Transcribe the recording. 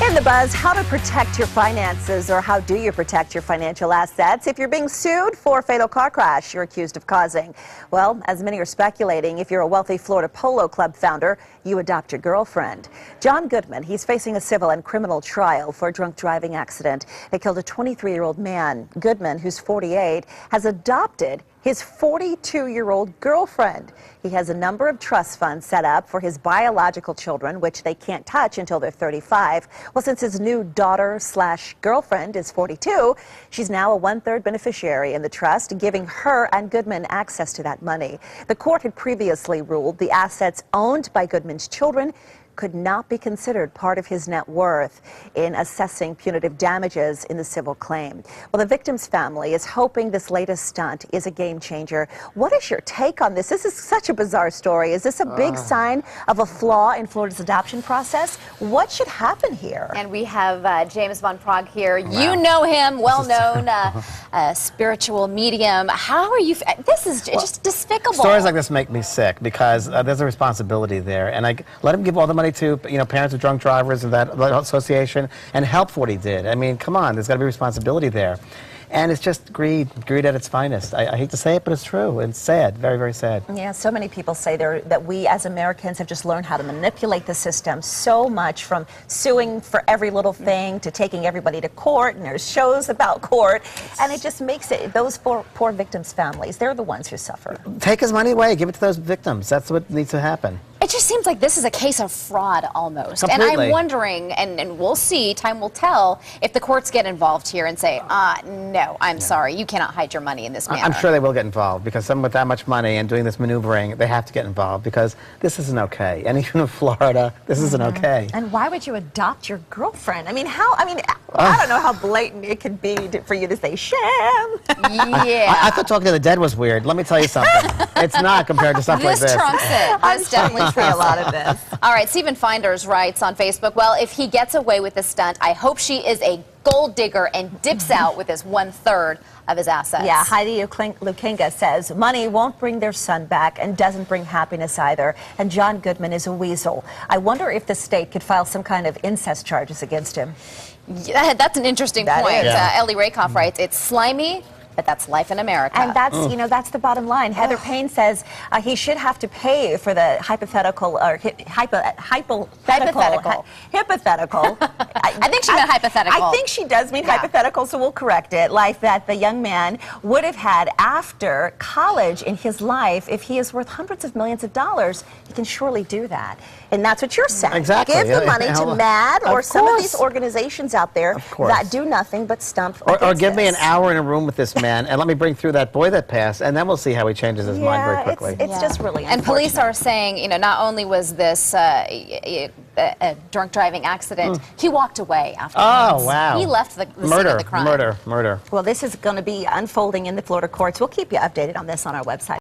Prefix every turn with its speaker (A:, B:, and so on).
A: In the buzz, how to protect your finances, or how do you protect your financial assets if you're being sued for a fatal car crash you're accused of causing? Well, as many are speculating, if you're a wealthy Florida polo club founder, you adopt your girlfriend. John Goodman, he's facing a civil and criminal trial for a drunk driving accident that killed a 23-year-old man. Goodman, who's 48, has adopted his 42-year-old girlfriend. He has a number of trust funds set up for his biological children, which they can't touch until they're 35. Well, since his new daughter/girlfriend is 42, she's now a one-third beneficiary in the trust, giving her and Goodman access to that money. The court had previously ruled the assets owned by Goodman's children could not be considered part of his net worth in assessing punitive damages in the civil claim. Well, the victim's family is hoping this latest stunt is a game changer. What is your take on this? This is such a bizarre story. Is this a big sign of a flaw in Florida's adoption process? What should happen here?
B: And we have James Von Prague here. Wow. You know him, well-known spiritual medium. How are you? This is just despicable.
C: Stories like this make me sick because there's a responsibility there, and I let him give all the money to parents of drunk drivers of that association and help what he did. I mean, come on, there's got to be responsibility there. And it's just greed at its finest. I hate to say it, but it's true. It's sad, very, very sad.
A: Yeah, so many people say that we as Americans have just learned how to manipulate the system so much, from suing for every little thing to taking everybody to court, and there's shows about court, and it just makes it, those poor victims' families, they're the ones who suffer.
C: Take his money away, give it to those victims. That's what needs to happen.
B: It just seems like this is a case of fraud almost.
C: Completely.
B: And I'm wondering, and we'll see, time will tell, if the courts get involved here and say, no, I'm sorry, you cannot hide your money in this manner.
C: I'm sure they will get involved, because someone with that much money and doing this maneuvering, they have to get involved, because this isn't okay. And even in Florida, this isn't okay.
A: And why would you adopt your girlfriend? I mean, I don't know how blatant it could be for you to say sham.
B: Yeah.
C: I thought talking to the dead was weird. Let me tell you something. It's not compared to stuff like this.
B: This trumps it.
A: This definitely trumps a lot of this.
B: All right, Stephen Finders writes on Facebook, well, if he gets away with this stunt, I hope she is a gold digger and dips out with his 1/3 of his assets.
A: Yeah, Heidi Lukenga says, money won't bring their son back and doesn't bring happiness either. And John Goodman is a weasel. I wonder if the state could file some kind of incest charges against him.
B: Yeah, that's an interesting point. Ellie Rakoff writes, it's slimy, but that's life in America.
A: And that's, that's the bottom line. Heather Payne says he should have to pay for the hypothetical, or hypothetical.
B: I think she meant hypothetical.
A: I think she does mean hypothetical, so we'll correct it. Life that the young man would have had after college in his life. If he is worth hundreds of millions of dollars, he can surely do that. And that's what you're saying.
C: Exactly.
A: Give the money to MAD or some of these organizations out there that do nothing but stump
C: or give me an hour in a room with this man and let me bring through that boy that passed, and then we'll see how he changes his mind very quickly.
A: It's just really unfortunate.
B: And police are saying, not only was this a drunk driving accident, he walked away afterwards.
C: Oh, wow.
B: He left the scene of the crime.
C: Murder.
A: Well, this is going to be unfolding in the Florida courts. We'll keep you updated on this on our website.